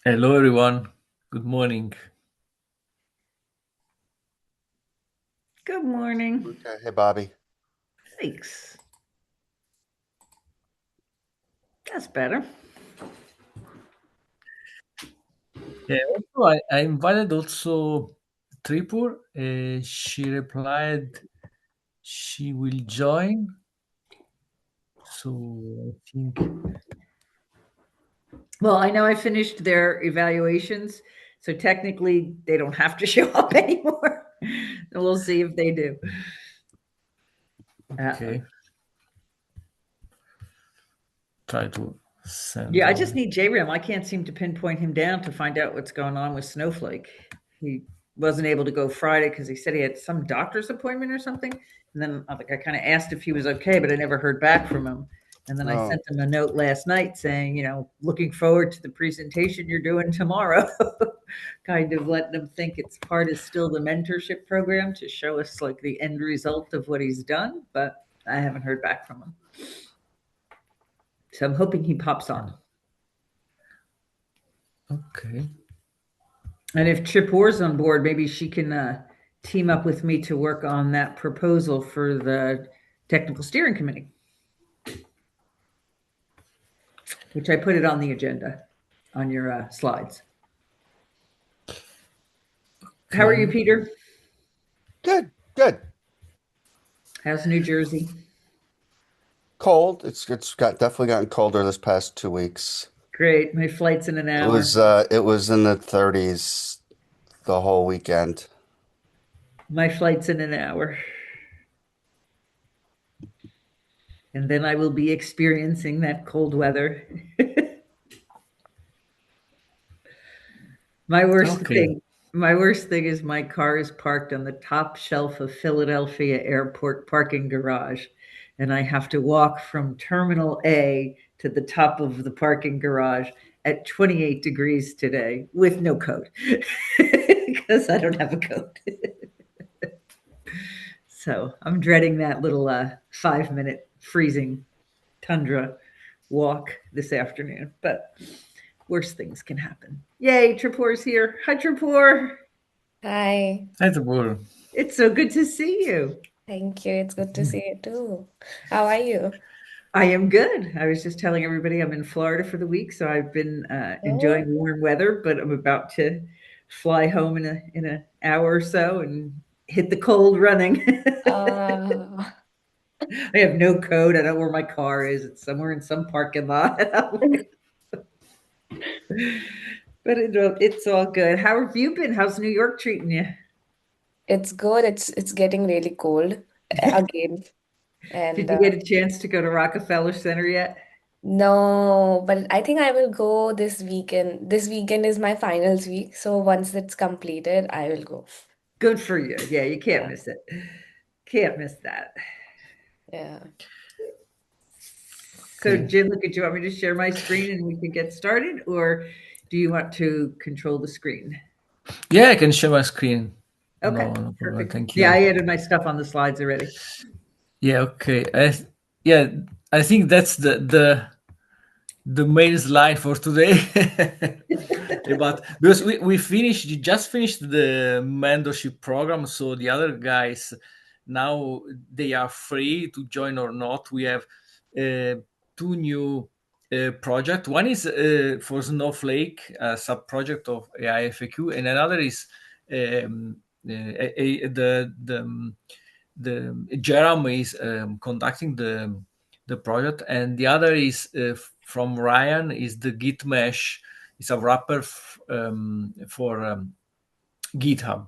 Hello, everyone. Good morning. Good morning. Okay. Hey, Bobby. Thanks. That's better. Yeah, also, I invited also Tripur. She replied she will join. So I think, Well, I know I finished their evaluations, so technically they don't have to show up anymore. And we'll see if they do. Uh, okay, try to send yeah, I just her. need JRAM. I can't seem to pinpoint him down to find out what's going on with Snowflake. He wasn't able to go Friday because he said he had some doctor's appointment or something. And then I kind of asked if he was okay, but I never heard back from him. And then I Oh, sent him a note last night saying, looking forward to the presentation you're doing tomorrow. Kind of letting him think it's part of still the mentorship program to show us like the end result of what he's done. But I haven't heard back from him. So I'm hoping he pops on. Okay. And if Tripore's on board, maybe she can team up with me to work on that proposal for the technical steering committee, which I put it on the agenda on your slides. How are you, Okay. Peter? good, good. How's New Jersey? Cold. It's got definitely gotten colder this past 2 weeks. Great. My flight's in an It hour. was uh it was in the 30s the whole weekend. My flight's in an hour. And then I will be experiencing that cold weather. My worst Okay. thing, my worst thing is my car is parked on the top shelf of Philadelphia Airport parking garage, and I have to walk from Terminal A to the top of the parking garage at 28 degrees today with no coat because I don't have a coat. So I'm dreading that little 5 minute freezing tundra walk this afternoon, but worse things can happen. Yay, Tripore's here. Hi, Tripore. Hi, Hi, Tripur. It's so good to see you. thank you. It's good to see you too. How are you? I am good. I was just telling everybody I'm in Florida for the week, so I've been Oh, enjoying warm weather, but I'm about to fly home in an hour or so and hit the cold running. uh, I have no code. I don't know where my car is. It's somewhere in some parking lot. But it's all good. How have you been? How's New York treating you? it's good. It's getting really cold again. Did And you get a chance to go to Rockefeller Center yet? no, but I think I will go this weekend. This weekend is my finals week, so once it's completed, I will go. Good for you. Yeah, you can't Yeah, miss it. Can't miss that. yeah. So, Okay. Jim, look, do you want me to share my screen and we can get started, or do you want to control the screen? Yeah, I can share my screen. Okay, No problem. perfect. Thank Yeah, you. I added my stuff on the slides already. Yeah. Okay. Yeah, I think that's the main slide for today. But because we finished, you just finished the mentorship program, so the other guys now they are free to join or not. We have uh, two new project. One is for Snowflake, a sub project of AIFAQ, and another is the Jeremy is conducting the project, and the other is from Ryan is the Git Mesh. It's a wrapper for GitHub,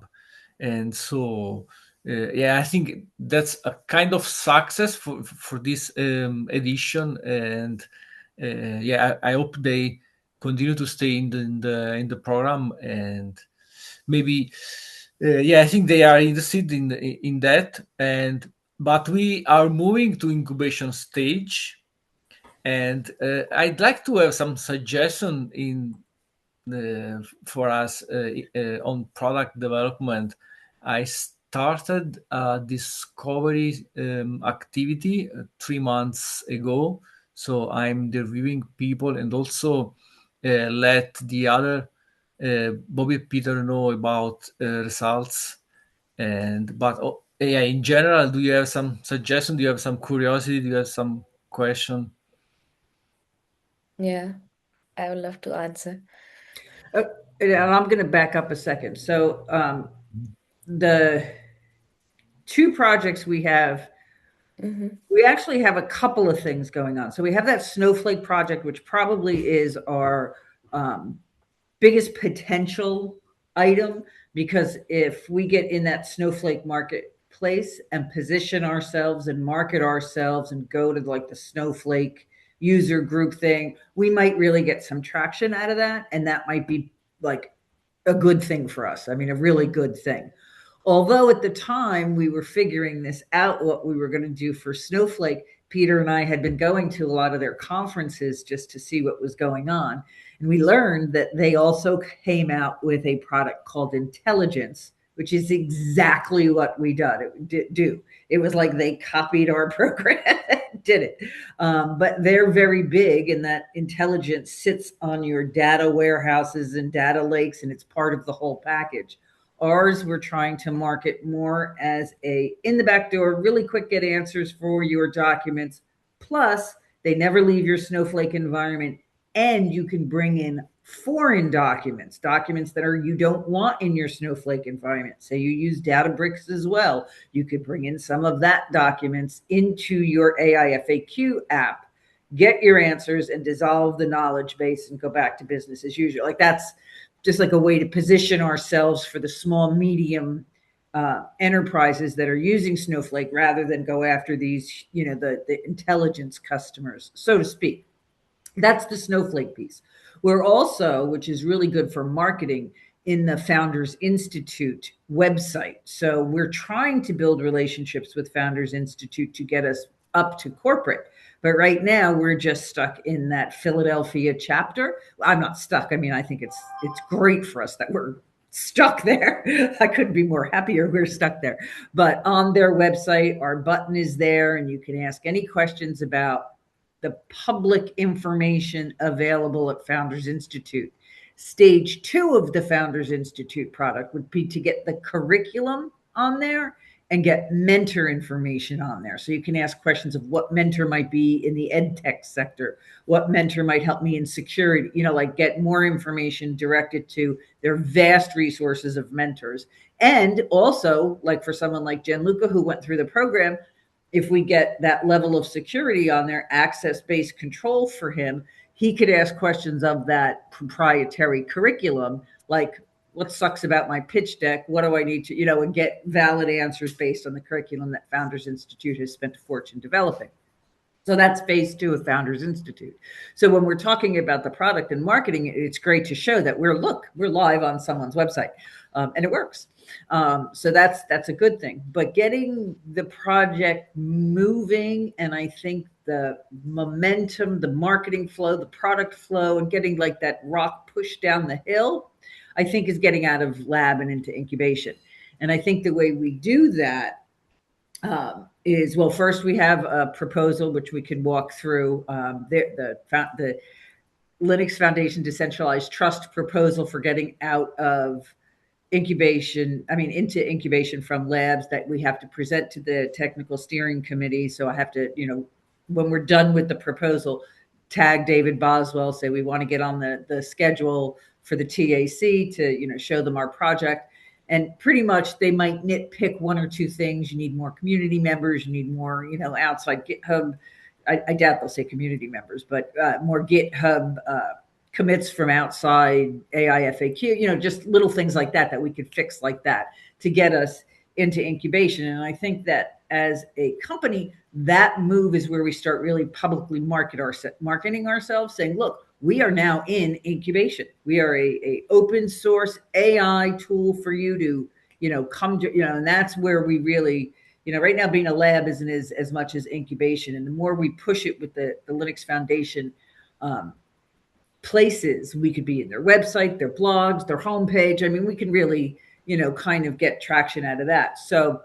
and so yeah, I think that's a kind of success for this edition, and yeah, I hope they continue to stay in the program, and maybe yeah, I think they are interested in that, and but we are moving to incubation stage, and I'd like to have some suggestion in for us on product development. I started a discovery activity 3 months ago, so I'm interviewing people and also let the other Bobby Peter know about results. But yeah, in general, do you have some suggestion? Do you have some curiosity? Do you have some question? Yeah, I would love to answer. And I'm going to back up a second. So the two projects we have, we actually have a couple of things going on. So we have that Snowflake project, which probably is our biggest potential item, because if we get in that Snowflake marketplace and position ourselves and market ourselves and go to like the Snowflake user group thing, we might really get some traction out of that. And that might be like a good thing for us. I mean, a really good thing. Although at the time we were figuring this out, what we were going to do for Snowflake, Peter and I had been going to a lot of their conferences just to see what was going on. And we learned that they also came out with a product called Intelligence, which is exactly what we do. It was like they copied our program and did it. But they're very big in that Intelligence sits on your data warehouses and data lakes, and it's part of the whole package. Ours, we're trying to market more as a in the back door, really quick get answers for your documents. Plus, they never leave your Snowflake environment, and you can bring in foreign documents, documents that you don't want in your Snowflake environment. Say you use Databricks as well. You could bring in some of that documents into your AIFAQ app, get your answers, and dissolve the knowledge base and go back to business as usual. Like that's just like a way to position ourselves for the small, medium enterprises that are using Snowflake rather than go after these, the intelligence customers, so to speak. That's the Snowflake piece. We're also, which is really good for marketing, in the Founders Institute website. So we're trying to build relationships with Founders Institute to get us up to corporate. But right now we're just stuck in that Philadelphia chapter. I'm not stuck. I mean, I think it's great for us that we're stuck there. I couldn't be more happier we're stuck there. But on their website, our button is there, and you can ask any questions about the public information available at Founders Institute. Stage 2 of the Founders Institute product would be to get the curriculum on there and get mentor information on there. So you can ask questions of what mentor might be in the ed tech sector, what mentor might help me in security, like get more information directed to their vast resources of mentors. And also, like for someone like Gianluca, who went through the program, if we get that level of security on there, access-based control for him, he could ask questions of that proprietary curriculum, like what sucks about my pitch deck? What do I need to, and get valid answers based on the curriculum that Founders Institute has spent a fortune developing. So that's phase 2 of Founders Institute. So when we're talking about the product and marketing, it's great to show that we're live on someone's website, and it works. So that's a good thing. But getting the project moving, and I think the momentum, the marketing flow, the product flow, and getting like that rock pushed down the hill, I think is getting out of lab and into incubation. And I think the way we do that is, well, first we have a proposal which we can walk through, the Linux Foundation Decentralized Trust proposal for getting out of into incubation from labs that we have to present to the technical steering committee. So I have to, when we're done with the proposal, tag David Boswell, say we want to get on the schedule for the TAC to, show them our project. And pretty much they might nitpick one or two things. You need more community members. You need more, outside GitHub. I doubt they'll say community members, but more GitHub commits from outside AIFAQ, just little things like that we could fix like that to get us into incubation. And I think that as a company, that move is where we start really publicly marketing ourselves, saying, look, we are now in incubation. We are a open source AI tool for you to, come to, and that's where we really, right now being a lab isn't as much as incubation. And the more we push it with the Linux Foundation places, we could be in their website, their blogs, their homepage. I mean, we can really, kind of get traction out of that. So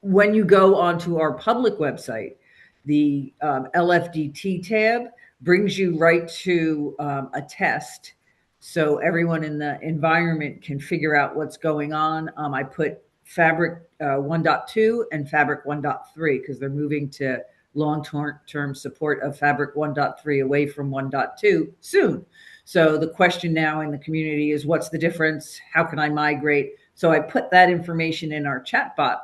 when you go onto our public website, the LFDT tab, brings you right to a test. So everyone in the environment can figure out what's going on. I put Fabric 1.2 and Fabric 1.3 because they're moving to long-term support of Fabric 1.3 away from 1.2 soon. So the question now in the community is, what's the difference? How can I migrate? So I put that information in our chatbot,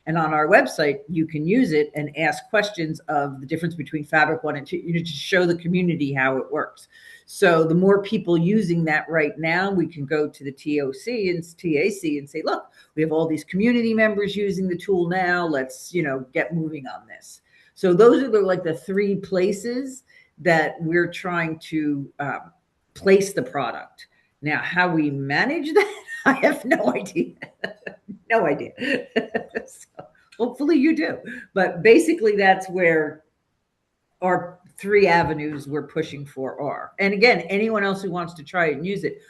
and on our website, you can use it and ask questions of the difference between Fabric 1 and 2, to show the community how it works. So the more people using that right now, we can go to the TOC and TAC and say, look, we have all these community members using the tool now. Let's, get moving on this. So those are like the three places that we're trying to place the product. Now, how we manage that, I have no idea. No idea. So hopefully you do. But basically, that's where our three avenues we're pushing for are. And again, anyone else who wants to try it and use it,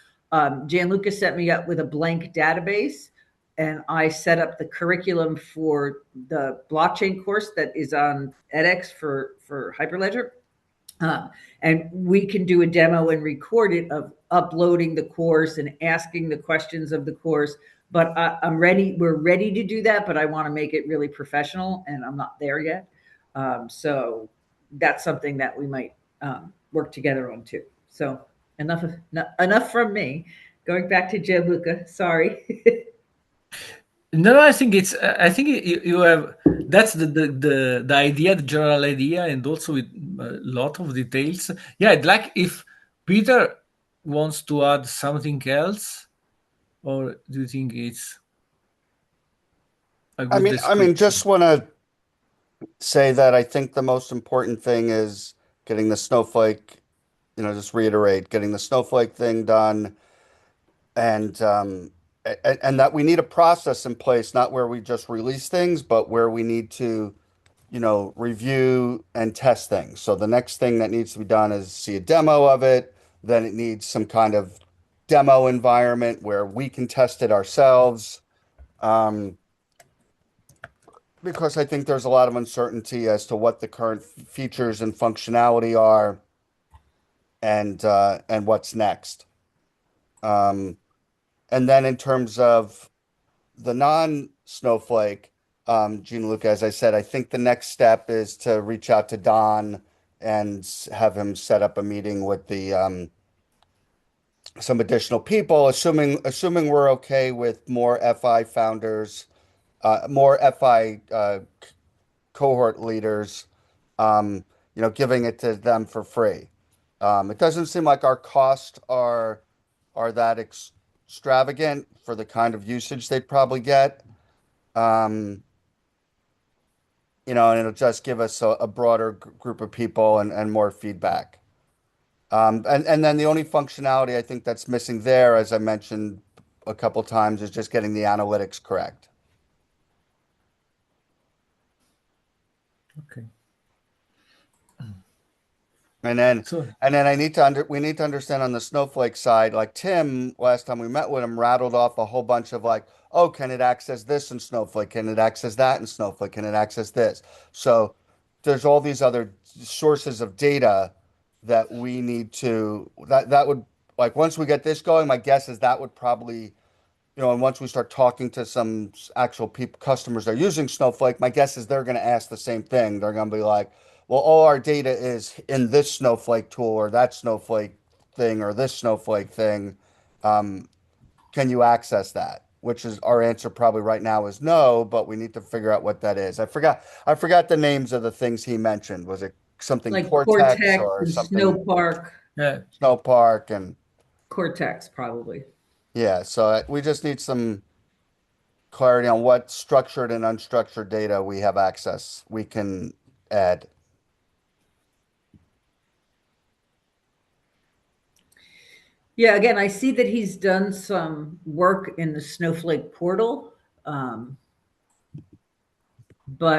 Gianluca set me up with a blank database, and I set up the curriculum for the blockchain course that is on edX for Hyperledger. And we can do a demo and record it of uploading the course and asking the questions of the course. But I'm ready. We're ready to do that, but I want to make it really professional, and I'm not there yet. So that's something that we might work together on too. So enough from me. Going back to Gianluca. Sorry. No, I think it's. I think you have. That's the idea, the general idea, and also with a lot of details. Yeah, I'd like if Peter wants to add something else, or do you think it's a good description? Just want to say that I think the most important thing is getting the snowflake, just reiterate, getting the snowflake thing done, and that we need a process in place, not where we just release things, but where we need to, review and test things. So the next thing that needs to be done is see a demo of it. Then it needs some kind of demo environment where we can test it ourselves. Because I think there's a lot of uncertainty as to what the current features and functionality are, and what's next. And then in terms of the non-Snowflake, Gianluca, as I said, I think the next step is to reach out to Don and have him set up a meeting with the some additional people, assuming we're okay with more FI founders, more FI cohort leaders, giving it to them for free. It doesn't seem like our costs are that extravagant for the kind of usage they'd probably get. And it'll just give us a broader group of people and more feedback. And then the only functionality I think that's missing there, as I mentioned a couple times, is just getting the analytics correct. Okay. And then So we need to understand on the Snowflake side, like Tim, last time we met with him, rattled off a whole bunch of like, oh, can it access this in Snowflake? Can it access that in Snowflake? Can it access this? So there's all these other sources of data that we need to that would, like, once we get this going, my guess is that would probably, and once we start talking to some actual people, customers that are using Snowflake, my guess is they're going to ask the same thing. They're going to be like, well, all our data is in this Snowflake tool or that Snowflake thing or this Snowflake thing. Can you access that? Which is our answer probably right now is no, but we need to figure out what that is. I forgot the names of the things he mentioned. Was it something Like Cortex Cortex or and something Snowpark. yeah, Snowpark? And Cortex, probably. yeah, so we just need some clarity on what structured and unstructured data we can add. Yeah, again, I see that he's done some work in the Snowflake portal. But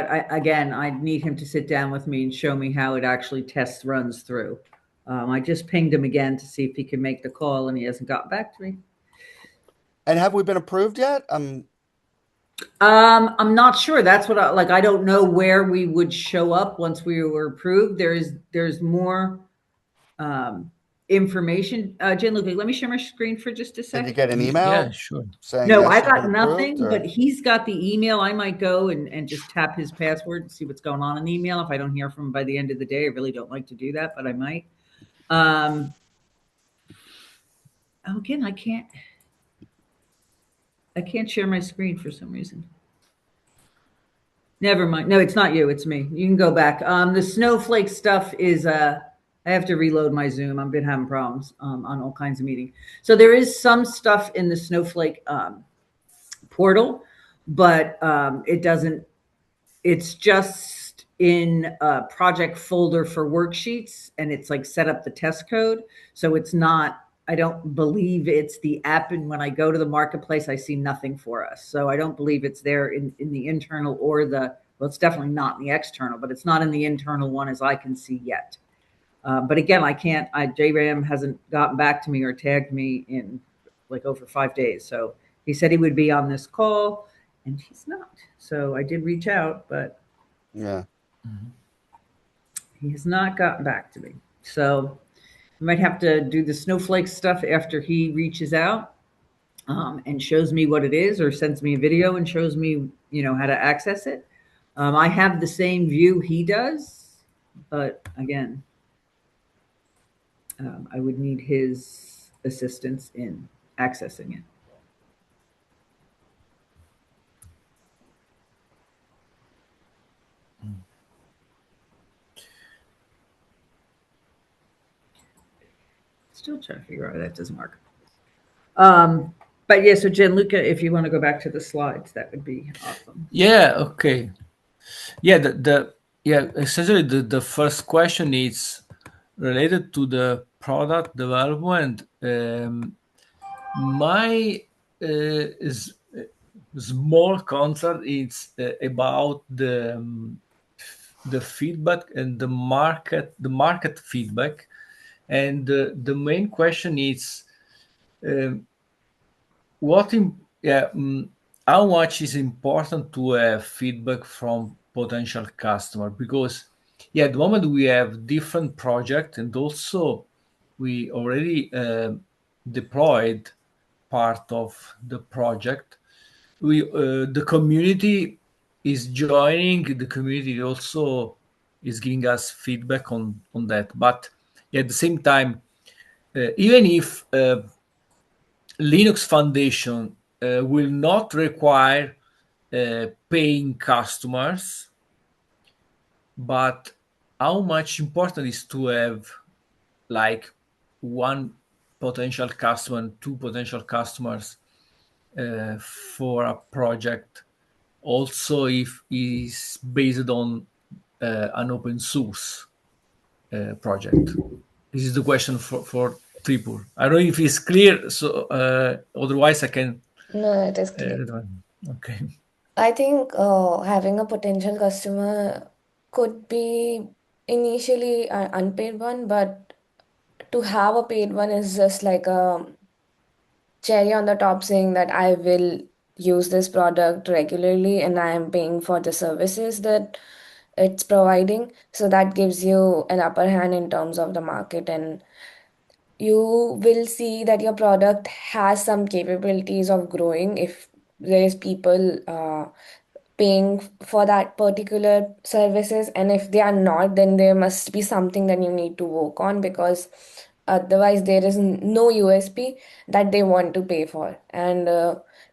I need him to sit down with me and show me how it actually runs through. I just pinged him again to see if he can make the call, and he hasn't got back to me. And have we been approved yet? I'm not sure. That's what I don't know where we would show up once we were approved. There's more information. Gianluca, let me share my screen for just a Did second. you get an Yeah, email sure. saying No, yes, I you've been got approved? nothing, Or but he's got the email. I might go and just tap his password and see what's going on in the email. If I don't hear from him by the end of the day, I really don't like to do that, but I might. Again, I can't share my screen for some reason. Never mind. No, it's not you. It's me. You can go back. The snowflake stuff is. I have to reload my Zoom. I've been having problems on all kinds of meetings. So there is some stuff in the snowflake portal, but it doesn't. It's just in a project folder for worksheets, and it's like set up the test code. So it's not. I don't believe it's the app. And when I go to the marketplace, I see nothing for us. So I don't believe it's there in the internal or the, well, it's definitely not in the external, but it's not in the internal one as I can see yet. But again, JRAM hasn't gotten back to me or tagged me in like over 5 days. So he said he would be on this call and he's not. So I did reach out, but yeah. he has not gotten back to me. So I might have to do the snowflake stuff after he reaches out and shows me what it is, or sends me a video and shows me, how to access it. I have the same view he does, but again, I would need his assistance in accessing it. Still trying to figure out how that doesn't work. But yeah, so Gianluca, if you want to go back to the slides, that would be awesome. Yeah, okay. Yeah, essentially the first question is related to the product development. My is small concern is about the feedback and the market feedback, and the main question is um, how much is important to have feedback from potential customer, because at the moment we have different projects, and also we already deployed part of the project. The community is joining. The community also is giving us feedback on that, but at the same time, even if Linux Foundation will not require paying customers, but how much important is to have like one potential customer and two potential customers for a project, also if is based on an open source project. This is the question for Tripur. I don't know if it's clear, so otherwise I can. No, it is clear. Okay. I think having a potential customer could be initially an unpaid one, but to have a paid one is just like a cherry on the top saying that I will use this product regularly and I am paying for the services that it's providing. So that gives you an upper hand in terms of the market, and you will see that your product has some capabilities of growing if there is people paying for that particular services, and if they are not, then there must be something that you need to work on, because otherwise there is no USP that they want to pay for, and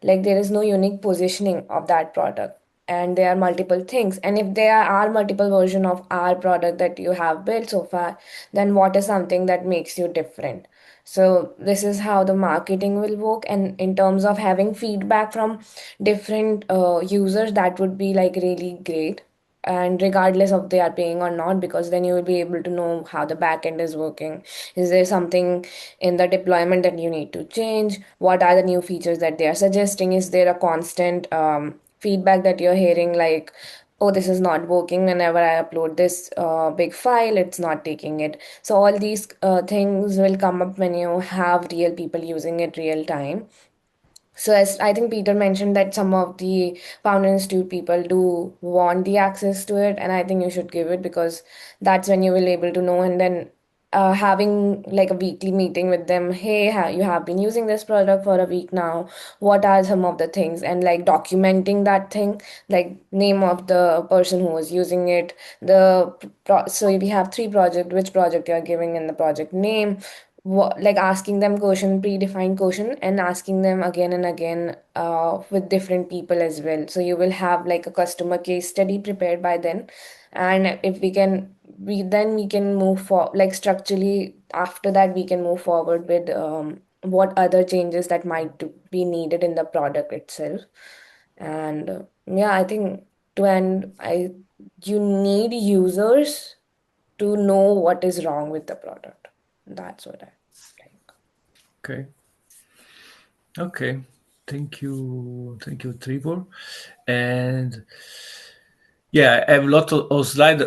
like there is no unique positioning of that product, and there are multiple things, and if there are multiple version of our product that you have built so far, then what is something that makes you different? So this is how the marketing will work, and in terms of having feedback from different users, that would be like really great, and regardless of they are paying or not, because then you will be able to know how the backend is working. Is there something in the deployment that you need to change? What are the new features that they are suggesting? Is there a constant feedback that you're hearing, like, oh, this is not working, whenever I upload this big file, it's not taking it? So all these things will come up when you have real people using it real time. So as I think Peter mentioned, that some of the Founder Institute people do want the access to it, and I think you should give it, because that's when you will able to know, and then having like a weekly meeting with them. Hey, you have been using this product for a week now. What are some of the things? And like documenting that thing, like name of the person who was using it. So we have three project. Which project you are giving in the project name? Like asking them question, predefined question, and asking them again and again with different people as well. So you will have like a customer case study prepared by then, and if we can move for like structurally after that we can move forward with what other changes that might be needed in the product itself. And yeah, I think to end, I you need users to know what is wrong with the product. That's what I think. Okay. Okay. Thank you, Trevor. And yeah, I have a lot of slide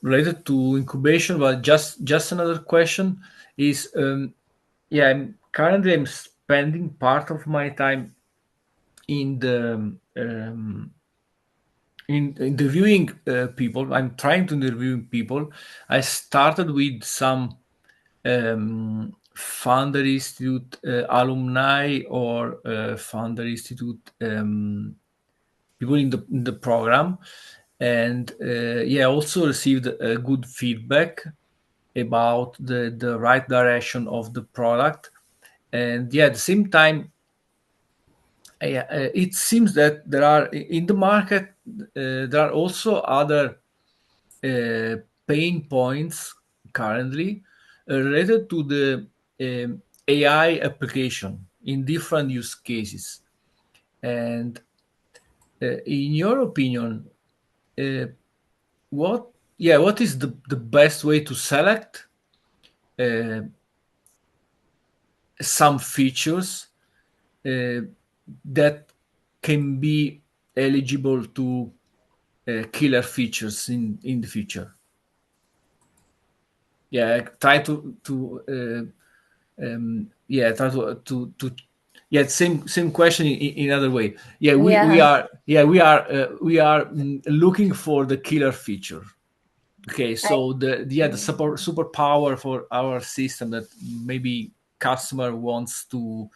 related to incubation, but just another question is, yeah, I'm spending part of my time in the in interviewing people. I'm trying to interview people. I started with some Founder Institute alumni or Founder Institute people in the program, and yeah, also received good feedback about the right direction of the product. And yeah, at the same time, it seems that there are in the market there are also other uh, pain points currently related to the AI application in different use cases. And in your opinion, uh, what is the best way to select uh, some features uh, that can be eligible to killer features in the future? Yeah, try to yeah, try to yeah, same question in other way. Yeah, Yeah. we are looking for the killer feature. Okay, I, so the superpower for our system that maybe customer wants to,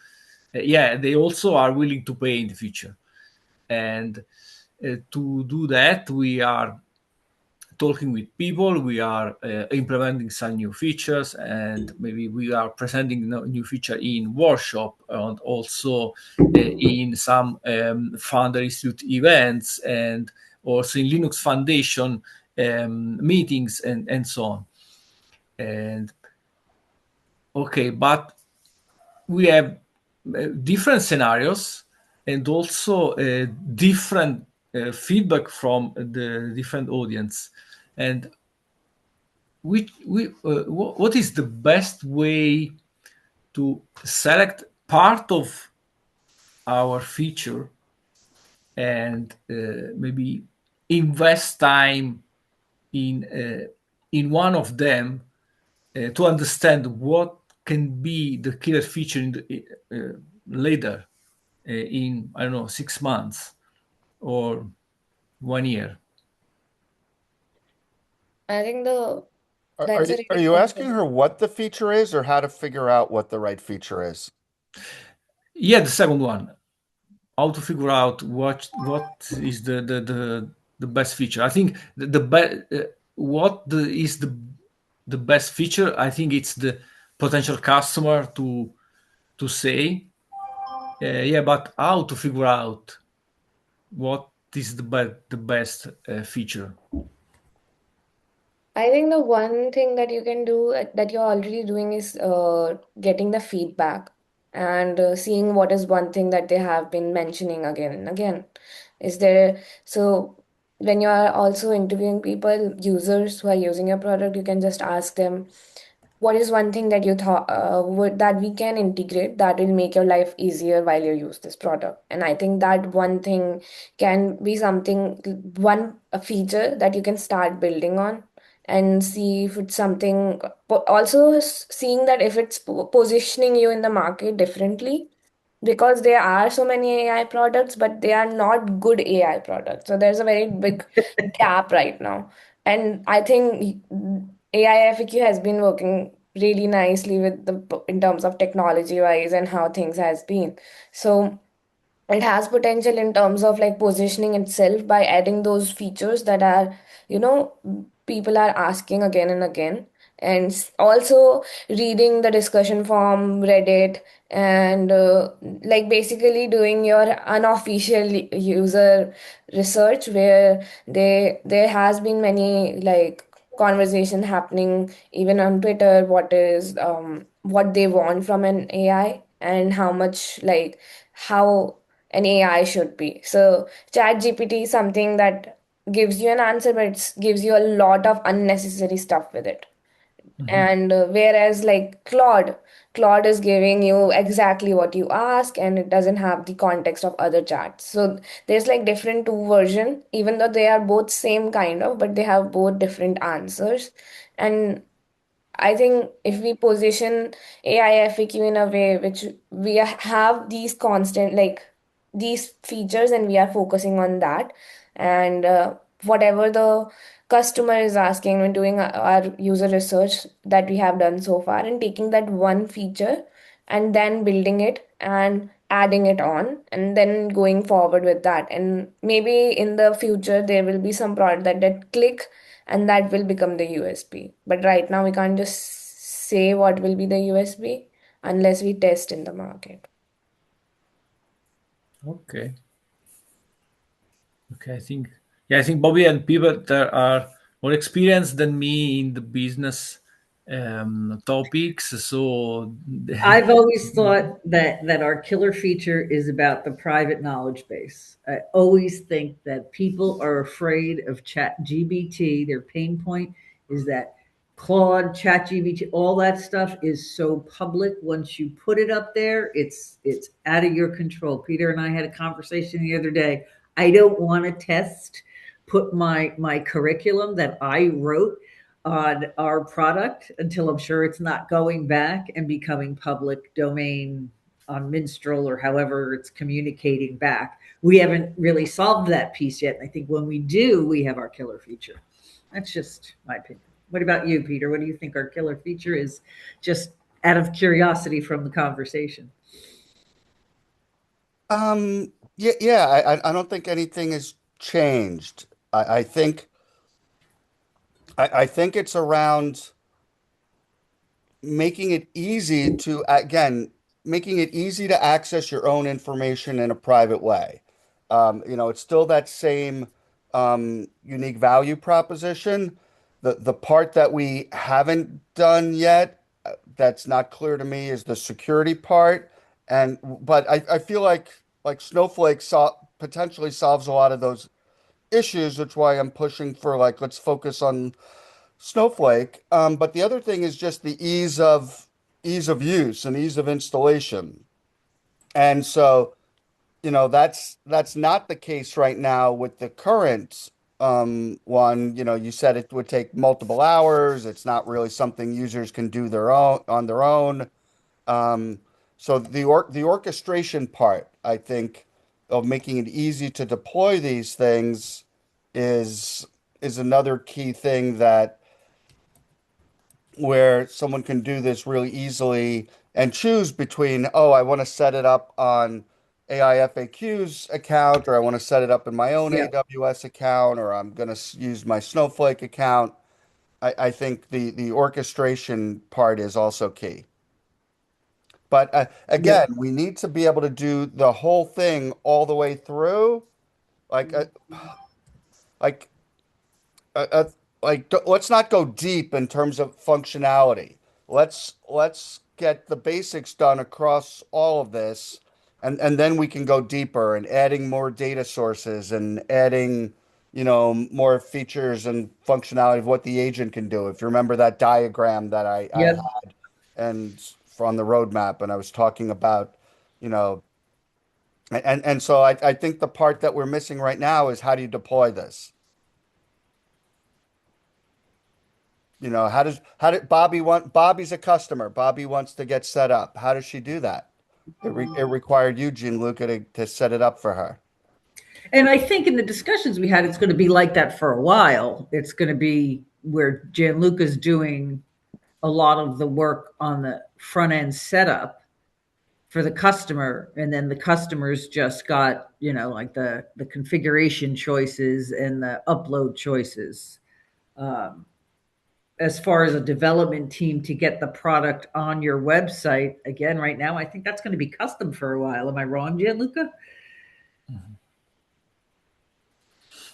yeah, they also are willing to pay in the future. And to do that, we are talking with people, we are implementing some new features, and maybe we are presenting new feature in workshop and also in some Founder Institute events, and also in Linux Foundation meetings, and so on. And okay, but we have different scenarios and also different feedback from the different audience. And what is the best way to select part of our feature and maybe invest time in one of them to understand what can be the killer feature later in, I don't know, 6 months or 1 year? I think the Are, are that's a you are really you good asking question. her what the feature is or how to figure out what the right feature is? Yeah, the second one, how to figure out what is the best feature. I think is the best feature. I think it's the potential customer to say, yeah, but how to figure out what is the best feature? I think the one thing that you can do that you're already doing is getting the feedback and seeing what is one thing that they have been mentioning again and again. Is there, so when you are also interviewing people, users who are using your product, you can just ask them, what is one thing that you thought would that we can integrate that will make your life easier while you use this product? And I think that one thing can be something, one a feature that you can start building on and see if it's something. Also seeing that if it's positioning you in the market differently, because there are so many AI products, but they are not good AI products. So there's a very big gap right now. And I think AIFAQ has been working really nicely with in terms of technology wise and how things has been. So it has potential in terms of like positioning itself by adding those features that are, you know, people are asking again and again. And also reading the discussion from Reddit and like basically doing your unofficial user research where there has been many like conversation happening even on Twitter, what they want from an AI and how much like how an AI should be. So ChatGPT is something that gives you an answer, but it gives you a lot of unnecessary stuff with it. Mhm. And whereas like Claude is giving you exactly what you ask, and it doesn't have the context of other chats. So there's like different two version, even though they are both same kind of, but they have both different answers. And I think if we position AIFAQ in a way which we have these constant, like these features, and we are focusing on that, and whatever the customer is asking when doing our user research that we have done so far, and taking that one feature and then building it and adding it on, and then going forward with that. And maybe in the future, there will be some product that click and that will become the USB. But right now, we can't just say what will be the USB unless we test in the market. Okay. Okay. I think Bobby and people that are more experienced than me in the business topics. So I've always thought that our killer feature is about the private knowledge base. I always think that people are afraid of Chat GBT. Their pain point is that Claude, Chat GBT, all that stuff is so public. Once you put it up there, it's out of your control. Peter and I had a conversation the other day. I don't want to put my curriculum that I wrote on our product until I'm sure it's not going back and becoming public domain on Minstrel or however it's communicating back. We haven't really solved that piece yet. And I think when we do, we have our killer feature. That's just my opinion. What about you, Peter? What do you think our killer feature is, just out of curiosity from the conversation? Yeah, I don't think anything has changed. I think I think it's around making it easy to, again, making it easy to access your own information in a private way. It's still that same unique value proposition. The part that we haven't done yet, that's not clear to me, is the security part. But I feel like Snowflake potentially solves a lot of those issues, which is why I'm pushing for, like, let's focus on Snowflake. But the other thing is just the ease of use and ease of installation. And so, that's not the case right now with the current one. You said it would take multiple hours. It's not really something users can do their own. Um, so the orchestration part, I think, of making it easy to deploy these things is is another key thing, that where someone can do this really easily and choose between, oh, I want to set it up on AIFAQ's account, or I want to set it up in my own Yeah. AWS account, or I'm going to use my Snowflake account. I think the orchestration part is also key. But Yeah. again, we need to be able to do the whole thing all the way through. Like, like uh, uh, let's not go deep in terms of functionality. Let's get the basics done across all of this, and then we can go deeper and adding more data sources and adding, more features and functionality of what the agent can do. If you remember that diagram that I Yep. had, and on the roadmap, and I was talking about, you know, and so I think the part that we're missing right now is, how do you deploy this? How did Bobby's a customer. Bobby wants to get set up. How does she do that? It required you, Gianluca, to set it up for her. And I think in the discussions we had, it's going to be like that for a while. It's going to be where Gianluca's doing a lot of the work on the front end setup for the customer, and then the customers just got, like the configuration choices and the upload choices. As far as a development team to get the product on your website, again, right now, I think that's going to be custom for a while. Am I wrong, Gianluca?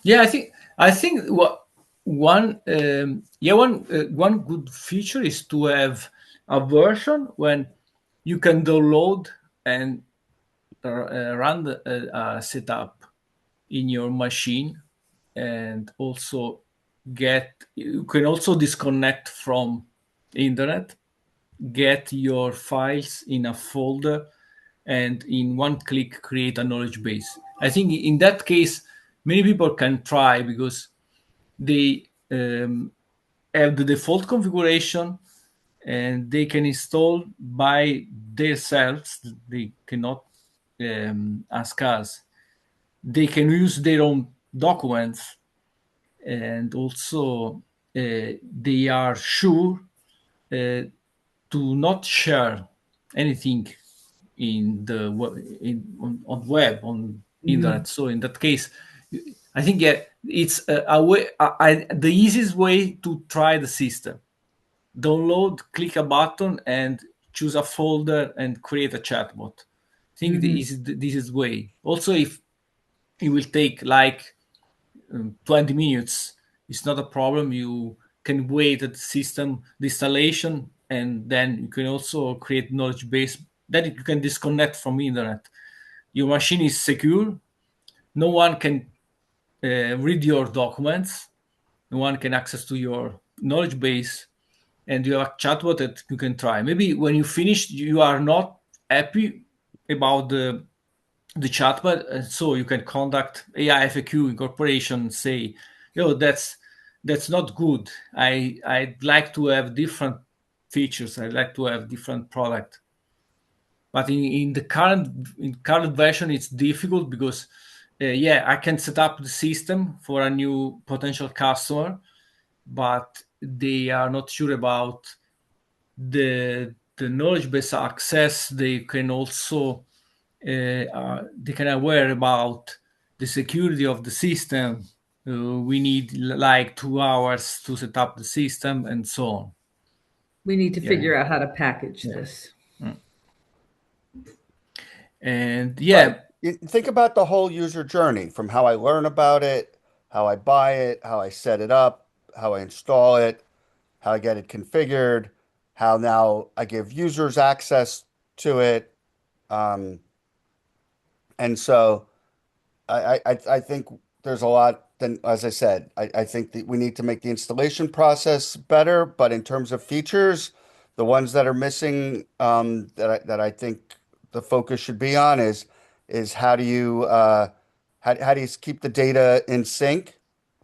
Yeah, I think what one good feature is to have a version when you can download and run the setup in your machine, and also you can also disconnect from the internet, get your files in a folder, and in one click create a knowledge base. I think in that case many people can try, because they have the default configuration and they can install by themselves. They cannot ask us. They can use their own documents, and also they are sure to not share anything in the on web, on Mm-hmm. internet. So in that case, I think, yeah, it's a way, the easiest way to try the system. Download, click a button, and choose a folder and create a chatbot. I think Mm-hmm. this is way. Also, if it will take like 20 minutes, it's not a problem. You can wait at the system, the installation, and then you can also create knowledge base. Then you can disconnect from internet. Your machine is secure. No one can read your documents. No one can access to your knowledge base, and you have a chatbot that you can try. Maybe when you finish, you are not happy about the chatbot, so you can contact AIFAQ Incorporation, say, yo, that's not good. I'd like to have different features. I'd like to have different product. But in the current version, it's difficult because, yeah, I can set up the system for a new potential customer, but they are not sure about the knowledge base access. They can also they can aware about the security of the system. We need like 2 hours to set up the system, and so on. We need to Yeah, figure out how to package yeah. this. And Right. yeah. You think about the whole user journey from how I learn about it, how I buy it, how I set it up, how I install it, how I get it configured, how now I give users access to it. Um, and so I think there's a lot. Then, as I said, I think that we need to make the installation process better. But in terms of features, the ones that are missing, that I think the focus should be on is how do you how do you keep the data in sync?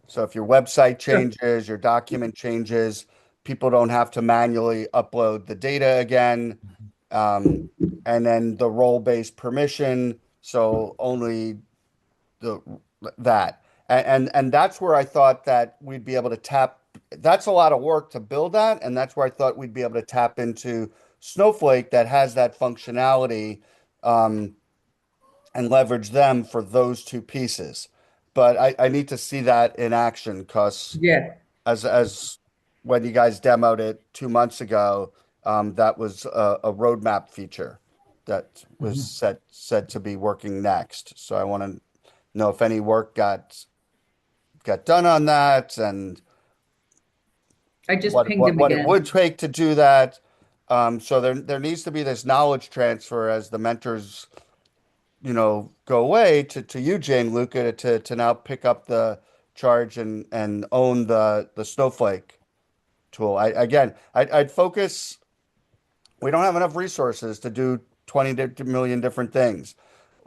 So if your website Sure. changes, your document changes, people don't have to manually upload the data again. Um, and then the role-based permission, so only the that and that's where I thought that we'd be able to tap. That's a lot of work to build that, and that's where I thought we'd be able to tap into Snowflake that has that functionality, um, and leverage them for those two pieces. But I need to see that in action because Yeah. as when you guys demoed it 2 months ago, that was a roadmap feature that was Mhm. set to be working next. So I want to know if any work got done on that and I just pinged him what it would again. take to do that. So there needs to be this knowledge transfer as the mentors, go away to you, Jane Luca, to now pick up the charge and own the Snowflake tool. I'd focus. We don't have enough resources to do 20 million different things.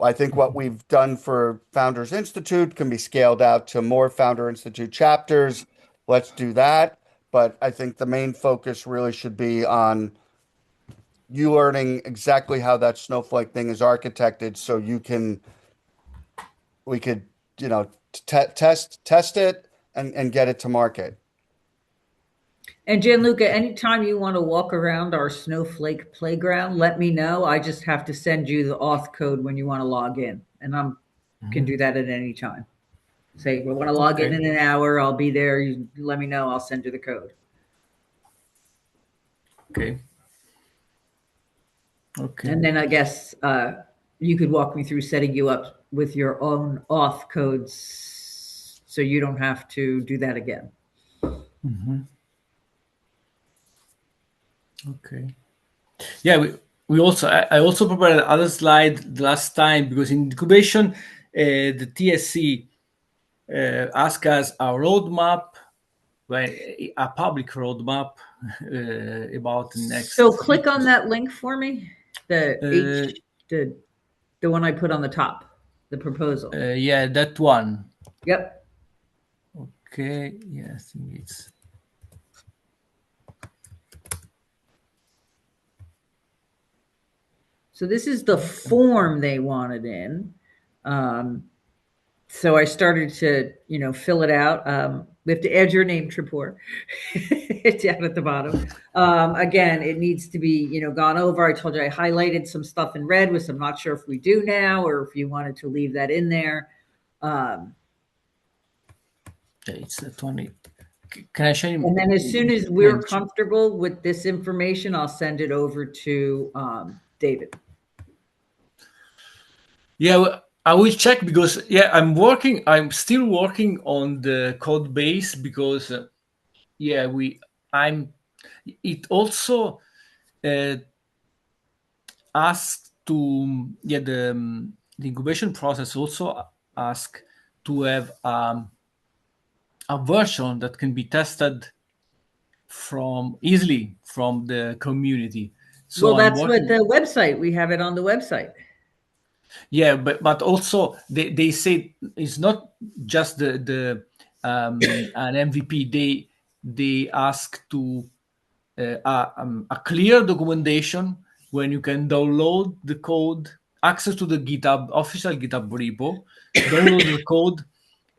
I think what we've done for Founders Institute can be scaled out to more Founder Institute chapters. Let's do that. But I think the main focus really should be on you learning exactly how that Snowflake thing is architected so we could, test it and get it to market. And Gianluca, anytime you want to walk around our snowflake playground, let me know. I just have to send you the auth code when you want to log in, and I can do that at any time. Say, we want to log in Okay. an hour. I'll be there. You let me know. I'll send you the code. Okay. Okay. And then I guess you could walk me through setting you up with your own auth codes so you don't have to do that again. Okay. Yeah, we also I also prepared another slide last time because in incubation, the TSC asked us a roadmap, a public roadmap about the next. So click on that link for me. The Uh, the one I put on the top, the proposal. yeah, that one. Yep. Okay. Yeah, I think it's. So this is the form they wanted in. So I started to, fill it out. We have to add your name, Tripor. It's down at the bottom. Again, it needs to be, gone over. I told you I highlighted some stuff in red, which I'm not sure if we do now or if you wanted to leave that in there. Yeah, it's the 20. Can I show you? And then as soon as we're comfortable with this information, I'll send it over to David. Yeah, I will check because I'm still working on the code base because it also asks the incubation process also asks to have a version that can be tested easily from the community. So well, that's what the website, we have it on the website. Yeah, but also they say it's not just the an MVP. They ask to a clear documentation when you can download the code, access to the GitHub official GitHub repo, download the code,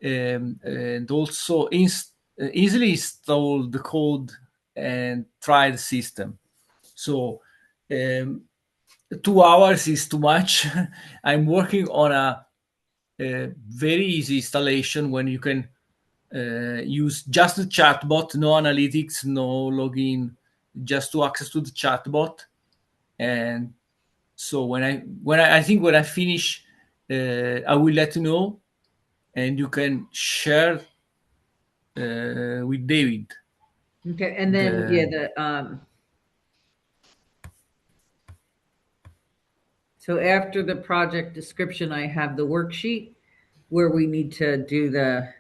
and also easily install the code and try the system. So. 2 hours is too much. I'm working on a very easy installation when you can use just the chatbot, no analytics, no login, just to access to the chatbot. And so when I think when I finish, I will let you know, and you can share with David. Okay, and then so after the project description, I have the worksheet where we need to do the.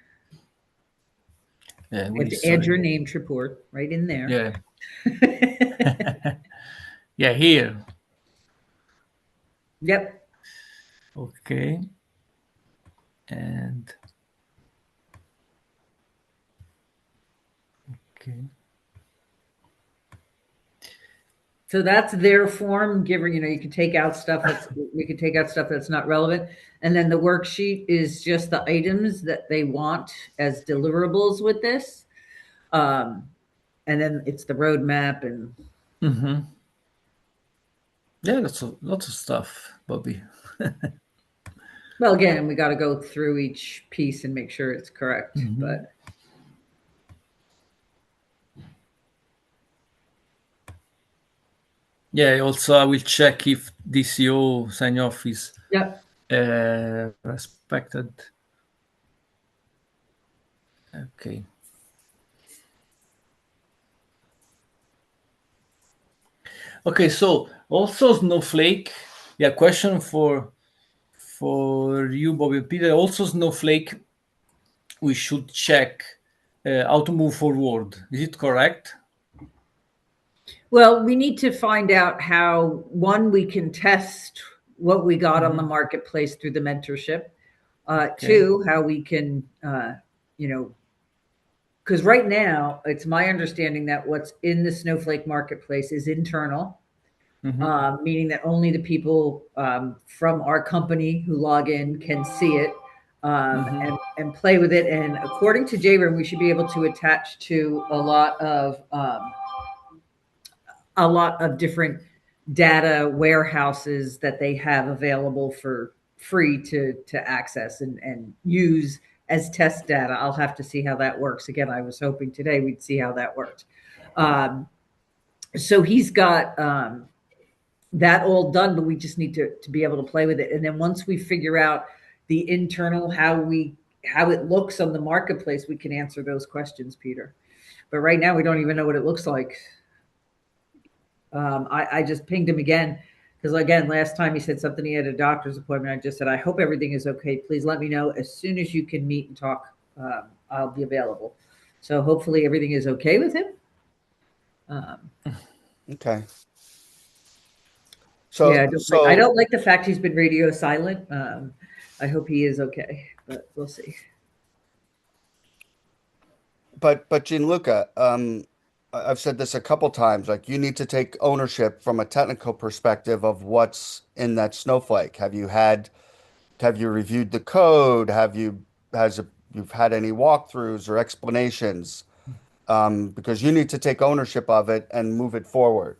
Yeah, have to add your name, Triport, right in there. Yeah. Yeah, here. Yep. Okay. And okay. So that's their form. You can take out stuff that's not relevant, and then the worksheet is just the items that they want as deliverables with this, and then it's the roadmap and. Mm-hmm. Yeah, that's lots of stuff, Bobby. Well, again, we got to go through each piece and make sure it's correct, but. Yeah, also I will check if DCO sign off is respected. Okay. Okay, so also Snowflake. Yeah, question for you, Bobby and Peter. Also Snowflake, we should check how to move forward. Is it correct? Well, we need to find out how, one, we can test what we got on the marketplace through the mentorship. Two, how we can, because right now it's my understanding that what's in the Snowflake marketplace is internal, meaning that only the people from our company who log in can see it. Mhm. and play with it. And according to JRAM, we should be able to attach to a lot of different data warehouses that they have available for free to access and use as test data. I'll have to see how that works. Again, I was hoping today we'd see how that worked. So he's got that all done, but we just need to be able to play with it. And then once we figure out the internal how it looks on the marketplace, we can answer those questions, Peter. But right now we don't even know what it looks like. I just pinged him again because again last time he said something, he had a doctor's appointment. I just said I hope everything is okay. Please let me know as soon as you can meet and talk. I'll be available. So hopefully everything is okay with him. Okay. Yeah, So I so don't like the fact he's been radio silent. I hope he is okay, but we'll see. but Gianluca, I've said this a couple times, like you need to take ownership from a technical perspective of what's in that snowflake. Have you reviewed the code? You've had any walkthroughs or explanations? Because you need to take ownership of it and move it forward.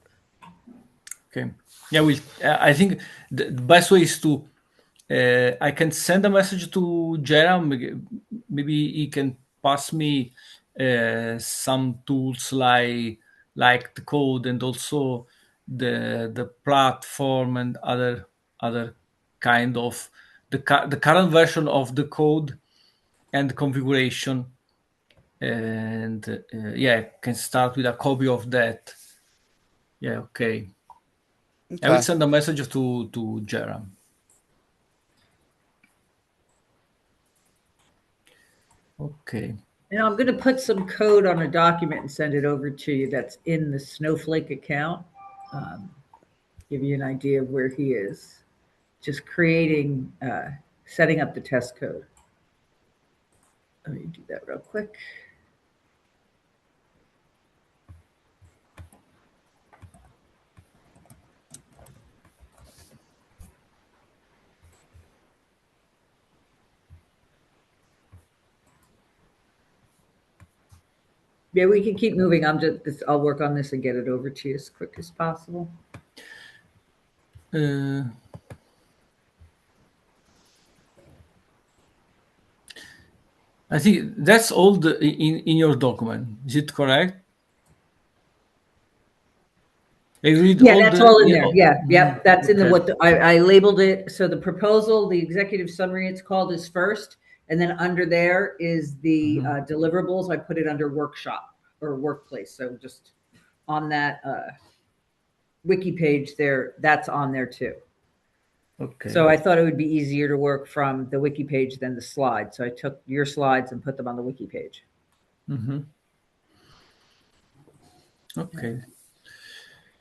Okay. Yeah, I think the best way is to. I can send a message to Jeremy. Maybe he can pass me some tools like the code and also the platform and other kind of the current version of the code and configuration. And yeah, can start with a copy of that. Yeah, okay. I will Okay. send a message to Jeremy. Okay. Now I'm going to put some code on a document and send it over to you. That's in the Snowflake account. Um, give you an idea of where he is. Just setting up the test code. Let me do that real quick. Yeah, we can keep moving. I'll work on this and get it over to you as quick as possible. Uh, I think that's all in your document. Is it correct? I read Yeah, all that's the all in yeah. there. Yeah, yep. That's in the Okay. I labeled it. So the proposal, the executive summary, it's called, is first, and then under there is the Mhm. deliverables. I put it under workshop or workplace. So just on that wiki page there, that's on there too. Okay. So I thought it would be easier to work from the wiki page than the slides. So I took your slides and put them on the wiki page. Mm-hmm. Okay.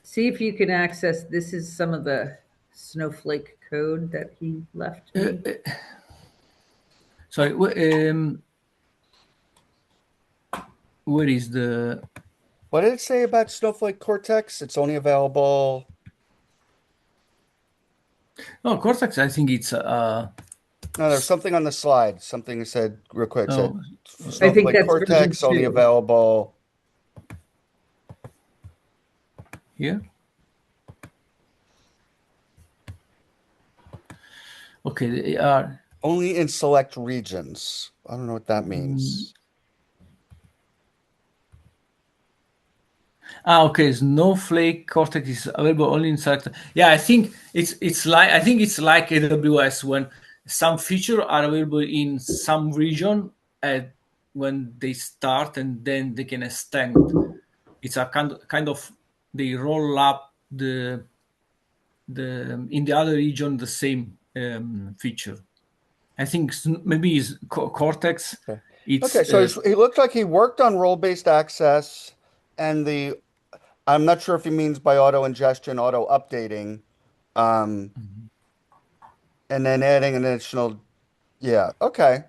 See if you can access. This is some of the snowflake code that he left Uh, me. uh, sorry. Where is the? What did it say about Snowflake Cortex? It's only available. Oh, Cortex. I think it's No, there's something on the slide. Something said real quick said oh I think Snowflake that's version Cortex only 2. available. here. Okay. They are. Only in select regions. I don't know what that means. Okay. Snowflake Cortex is available only in select. Yeah, I think it's like AWS when some features are available in some region at when they start and then they can extend. It's a kind of they roll up the in the other region the same feature. I think maybe is Cortex. Okay. It's Okay, so he looked like he worked on role-based access and I'm not sure if he means by auto ingestion, auto updating, um, and then adding an additional, yeah, okay.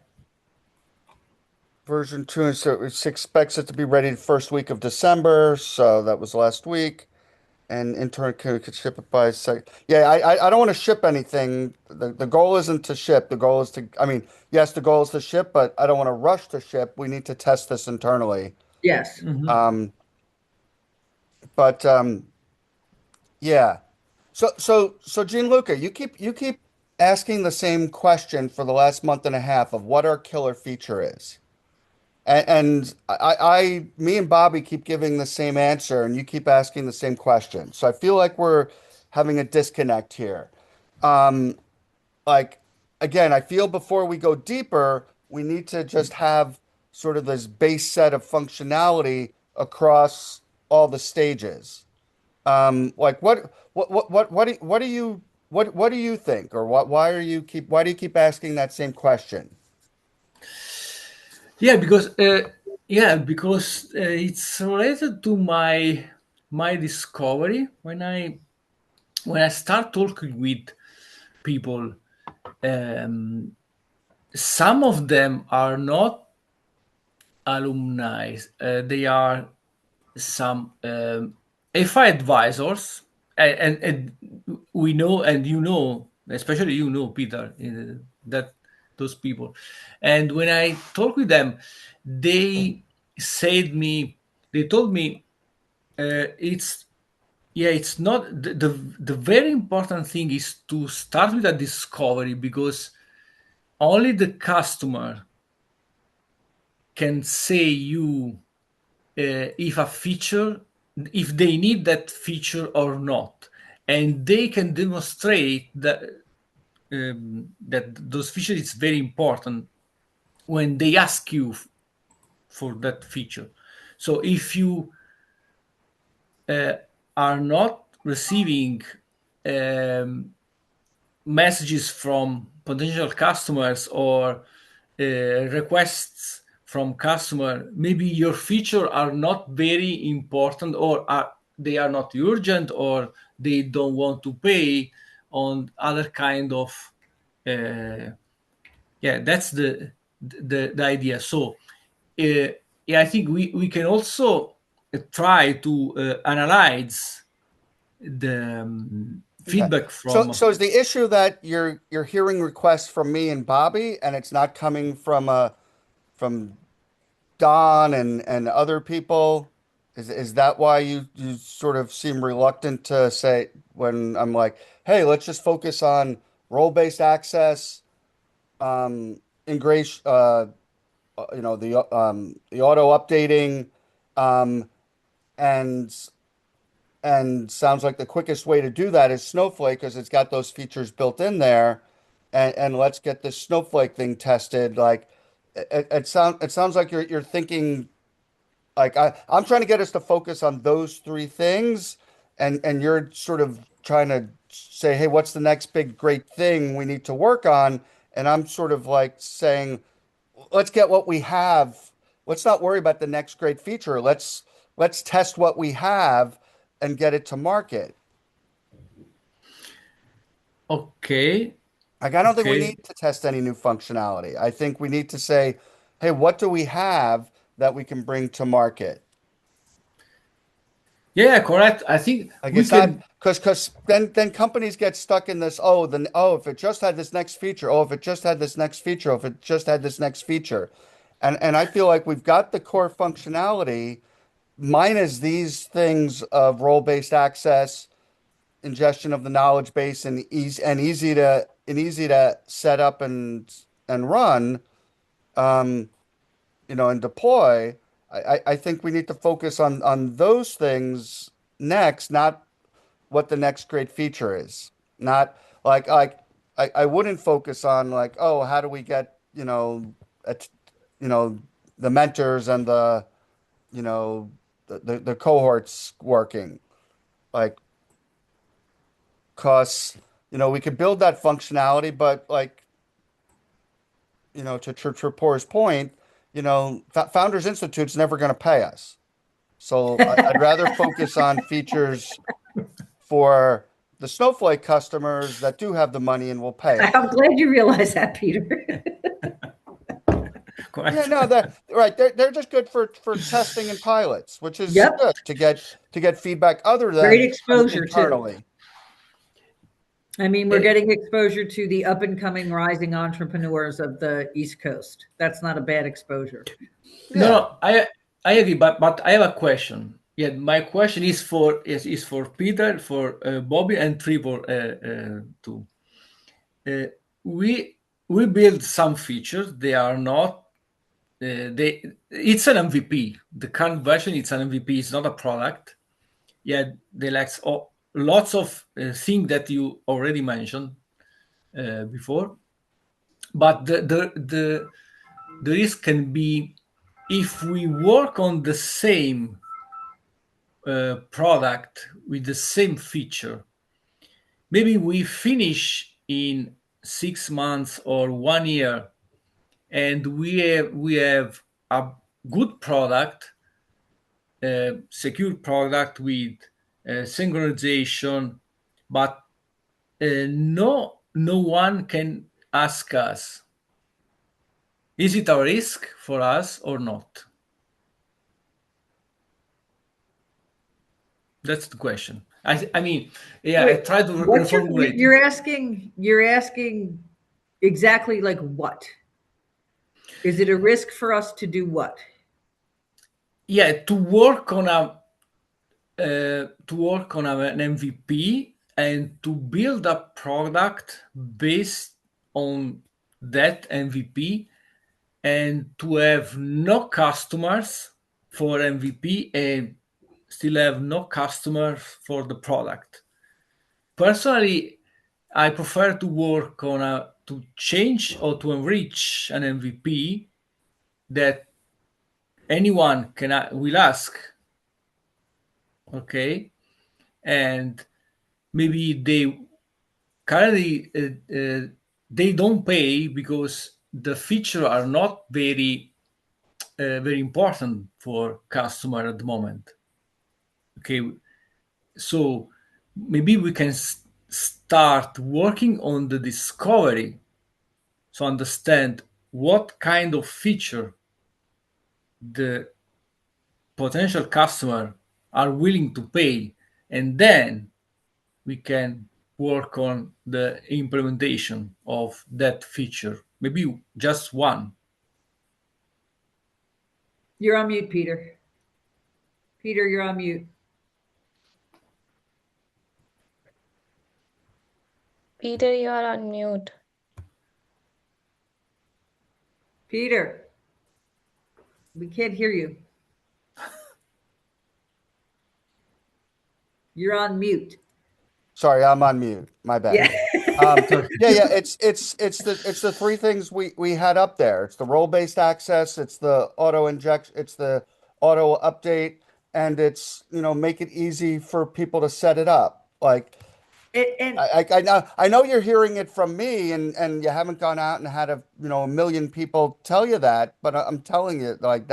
Version 2, and so it expects it to be ready the first week of December, so that was last week. and intern could ship it by sec. Yeah, I don't want to ship anything. The goal isn't to ship. The goal is to, I mean, yes, the goal is to ship, but I don't want to rush to ship. We need to test this internally. Yes. Mhm. Um, but yeah. So Gianluca, you keep asking the same question for the last month and a half of what our killer feature is. And me and Bobby keep giving the same answer, and you keep asking the same question. So I feel like we're having a disconnect here. Um, like, again, I feel before we go deeper, we need to just have sort of this base set of functionality across all the stages. Like what do you think, or why do you keep asking that same question? Yeah, because it's related to my discovery when I start talking with people. Um, some of them are not alumni. They are some FI advisors, and we know, and especially Peter, that those people. And when I talk with them, they said me, they told me it's it's not the very important thing is to start with a discovery because only the customer can say you if a feature, if they need that feature or not, and they can demonstrate that those features is very important when they ask you for that feature. So if you uh, are not receiving um, messages from potential customers or requests from customer, maybe your feature are not very important, or they are not urgent, or they don't want to pay on other kind of that's the idea. So I think we can also try to analyze the Okay. feedback So from. so is the issue that you're hearing requests from me and Bobby, and it's not coming from Don and other people? Is that why you sort of seem reluctant to say when I'm like, hey, let's just focus on role-based access, integration, the auto updating, um, and sounds like the quickest way to do that is Snowflake because it's got those features built in there. And let's get this Snowflake thing tested. Like it sounds like you're thinking like I'm trying to get us to focus on those three things, and you're sort of trying to say, hey, what's the next big great thing we need to work on? And I'm sort of like saying, let's get what we have. Let's not worry about the next great feature. Let's test what we have and get it to market. Okay. Like, I don't think we Okay. need to test any new functionality. I think we need to say, hey, what do we have that we can bring to market? Yeah, correct. I think Like we it's not can. because then companies get stuck in this, if it just had this next feature, if it just had this next feature, if it just had this next feature. And I feel like we've got the core functionality, minus these things of role-based access, ingestion of the knowledge base, and easy to set up and run, um, and deploy. I think we need to focus on those things next, not what the next great feature is. Not I wouldn't focus on like, oh, how do we get, at, you know, the mentors and the cohorts working. Like, cause, we could build that functionality, but like, to Tripore's point, Founders Institute's never going to pay us. So I'd rather focus on features for the Snowflake customers that do have the money and will pay us. I'm glad you realize that, Peter. correct? Yeah, no, they're right. They're just good for testing and pilots, which is Yep. good to get feedback other Great than exposure too. internally. I mean, we're Eh, getting exposure to the up and coming rising entrepreneurs of the East Coast. That's not a bad exposure. no, Yeah. no, I agree, but I have a question. Yeah, my question is for Peter, for Bobby, and Trevor too. Uh, we we build some features. They are not. They It's an MVP. The current version, it's an MVP. It's not a product. Yeah, they lack lots of things that you already mentioned before. But the risk can be if we work on the same product with the same feature. Maybe we finish in 6 months or 1 year, and we have a good product, secure product with synchronization, but no one can ask us, is it a risk for us or not? That's the question. I mean, yeah, I Wait, try to what's reformulate. you're asking exactly like what? Is it a risk for us to do what? Yeah, to work on an MVP and to build a product based on that MVP, and to have no customers for MVP and still have no customers for the product. Personally, I prefer to work on to change or to enrich an MVP that anyone will ask, okay, and maybe they currently they don't pay because the feature are not very important for customer at the moment. Okay, so maybe we can start working on the discovery, so understand what kind of feature the potential customer are willing to pay, and then we can work on the implementation of that feature, maybe just one. You're on mute, Peter. Peter, you're on mute. Peter, you are on mute. Peter, we can't hear you. You're on mute. Sorry, I'm on mute. My bad. Yeah. Sorry. Yeah. It's the three things we had up there. It's the role-based access, it's the auto inject, it's the auto update, and it's make it easy for people to set it up. Like And I know you're hearing it from me, and you haven't gone out and had a million people tell you that, but I'm telling you, like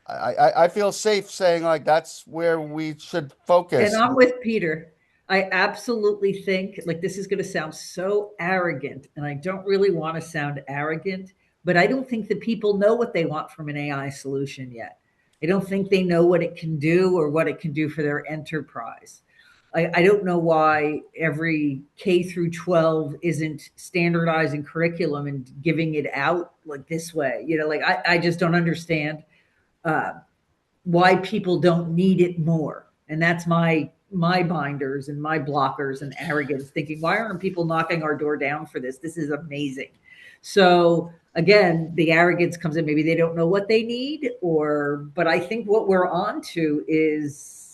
I feel safe saying like that's where we should and focus. I'm with Peter. I absolutely think like this is going to sound so arrogant, and I don't really want to sound arrogant, but I don't think the people know what they want from an AI solution yet. I don't think they know what it can do or what it can do for their enterprise. I don't know why every K through 12 isn't standardizing curriculum and giving it out like this way. Like I just don't understand uh, why people don't need it more. And that's my binders and my blockers and arrogance thinking, why aren't people knocking our door down for this? This is amazing. So again, the arrogance comes in. Maybe they don't know what they need, but I think what we're on to is,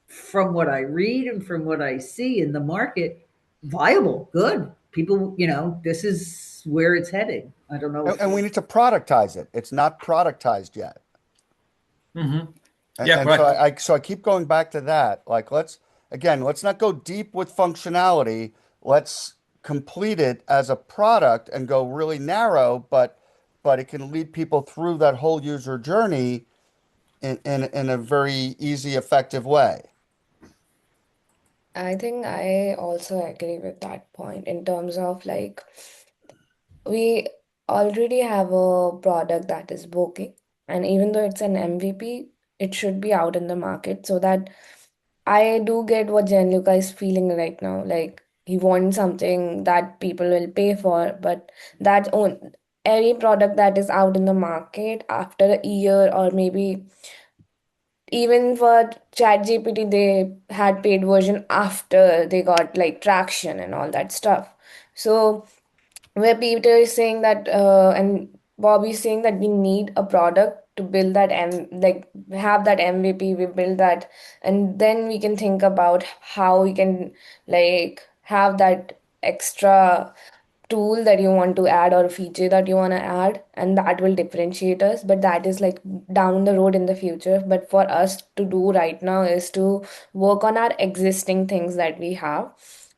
from what I read and from what I see in the market, viable, good. People, this is where it's heading. I don't know And, if and we need to productize it. It's not productized yet. Hmm. And, Yeah, and so correct. I keep going back to that. Like let's not go deep with functionality. Let's complete it as a product and go really narrow, but it can lead people through that whole user journey in a very easy, effective way. I think I also agree with that point in terms of like we already have a product that is working, and even though it's an MVP, it should be out in the market so that I do get what Gianluca is feeling right now. Like he wants something that people will pay for, but that on any product that is out in the market after a year or maybe even for ChatGPT, they had paid version after they got like traction and all that stuff. So where Peter is saying that, and Bobby is saying that we need a product to build that and like have that MVP, we build that, and then we can think about how we can like have that extra tool that you want to add or a feature that you want to add, and that will differentiate us. But that is like down the road in the future. But for us to do right now is to work on our existing things that we have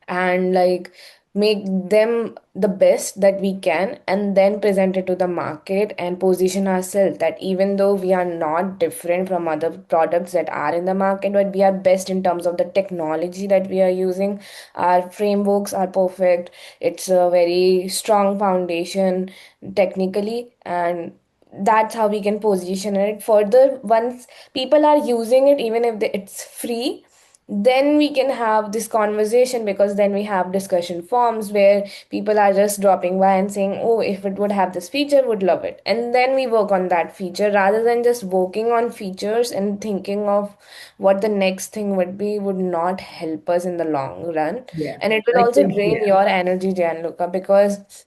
and like make them the best that we can and then present it to the market and position ourselves that even though we are not different from other products that are in the market, but we are best in terms of the technology that we are using. Our frameworks are perfect. It's a very strong foundation technically, and that's how we can position it further. Once people are using it, even if it's free, then we can have this conversation, because then we have discussion forums where people are just dropping by and saying, oh, if it would have this feature, would love it, and then we work on that feature rather than just working on features and thinking of what the next thing would be would not help us in the long run. Yeah. And it will I also think, drain yeah. your energy, Gianluca, because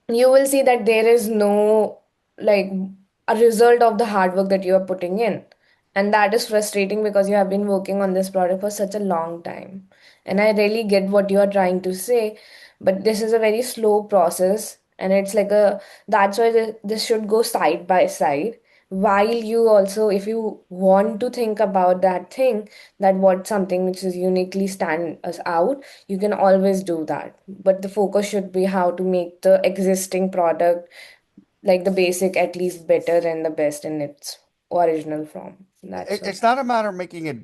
you will see that there is no like a result of the hard work that you are putting in, and that is frustrating because you have been working on this product for such a long time. And I really get what you are trying to say, but this is a very slow process, and it's like a that's why this should go side by side, while you also, if you want to think about that thing, that what something which is uniquely stand us out, you can always do that. But the focus should be how to make the existing product like the basic at least better and the best in its original form. That's what. It's not a matter of making it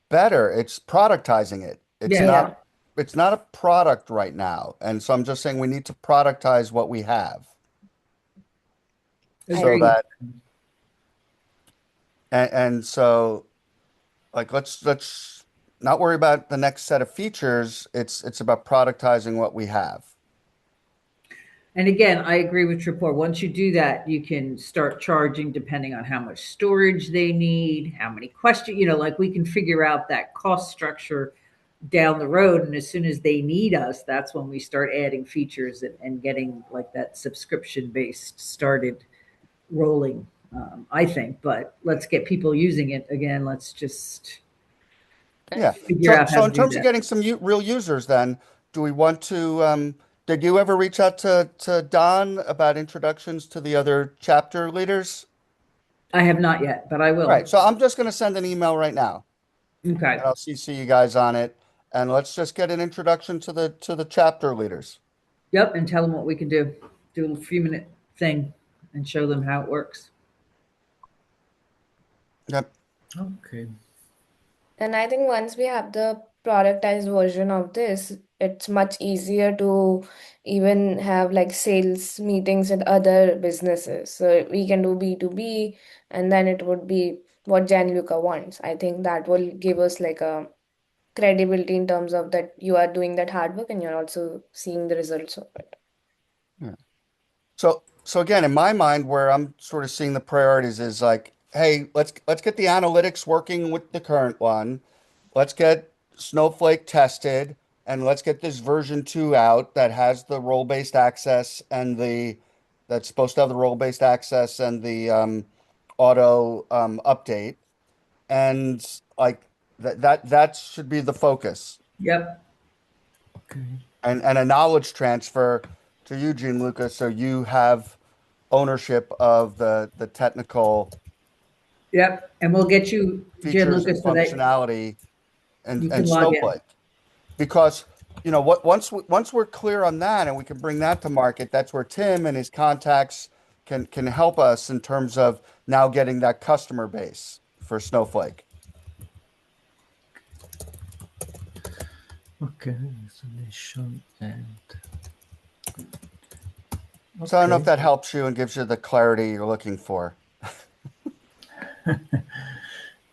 better, it's productizing it. Yeah. Yeah, It's not a product right now. And so I'm just saying we need to productize what we have I so Agreed. that and so like let's not worry about the next set of features. It's about productizing what we have. And again, I agree with Tripor. Once you do that, you can start charging depending on how much storage they need, how many questions, like we can figure out that cost structure down the road. And as soon as they need us, that's when we start adding features and getting like that subscription based started rolling, I think. But let's get people using it again. Let's just Yeah. figure So out how so to in do terms of that. getting some real users then, do we want to did you ever reach out to Don about introductions to the other chapter leaders? I have not yet, but I All right. will. So I'm just going to send an email right now Okay. and I'll CC you guys on it and let's just get an introduction to the chapter leaders. Yep. And tell them what we can do. Do a few minute thing and show them how it works. Yep. Okay. And I think once we have the productized version of this, it's much easier to even have like sales meetings with other businesses. So we can do B2B, and then it would be what Gianluca wants. I think that will give us like a credibility in terms of that you are doing that hard work and you're also seeing the results of it. Yeah. So again, in my mind, where I'm sort of seeing the priorities is like, hey, let's get the analytics working with the current one. Let's get Snowflake tested, and let's get this version 2 out that has the role-based access and the that's supposed to have the role-based access and the auto update. And like that should be the focus. Yep. Okay. And a knowledge transfer to you, Gene Lucas, so you have ownership of the technical Yep. And we'll get you, Jen features and Lucas, so that functionality you can and log in. Snowflake. Because what once we're clear on that and we can bring that to market, that's where Tim and his contacts can help us in terms of now getting that customer base for Snowflake. Okay. Installation and So I don't know if Okay. that helps you and gives you the clarity you're looking for.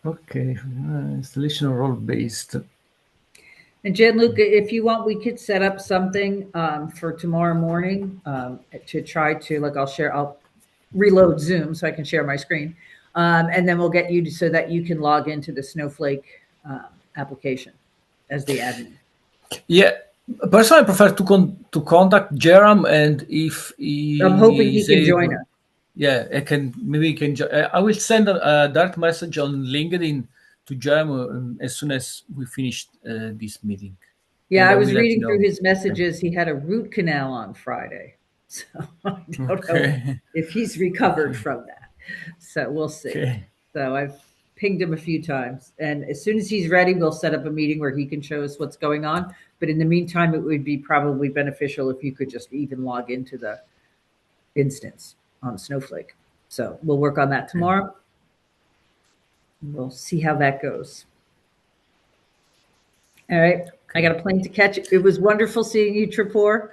Okay. Installation role-based. And Gianluca, if you want, we could set up something for tomorrow morning to try to, like, I'll reload Zoom so I can share my screen. And then we'll get you so that you can log into the Snowflake application as the admin. Yeah. Personally, I prefer to contact Jerem, and if I'm hoping he he is can join able, us. yeah, maybe he can. I will send a direct message on LinkedIn to Jerem as soon as we finish this meeting, Yeah, and I I was will let you reading through know. his messages. He had a root canal on Friday. So I don't know Okay. if he's recovered from that. So we'll see. Okay. So I've pinged him a few times. And as soon as he's ready, we'll set up a meeting where he can show us what's going on. But in the meantime, it would be probably beneficial if you could just even log into the instance on Snowflake. So we'll work on that tomorrow. We'll see how that goes. All right. I got a plane to catch. It was wonderful seeing you, Tripor.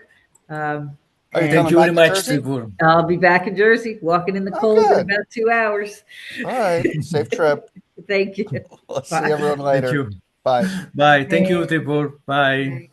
Are you And Thank coming you very back to much, Jersey? Trevor. I'll be back in Jersey, walking in the Oh, cold in good. about 2 hours. All right. Safe trip. Thank you. We'll see Bye. everyone Thank later. you. Bye. Bye. Thank you, Bye. Trevor. Bye.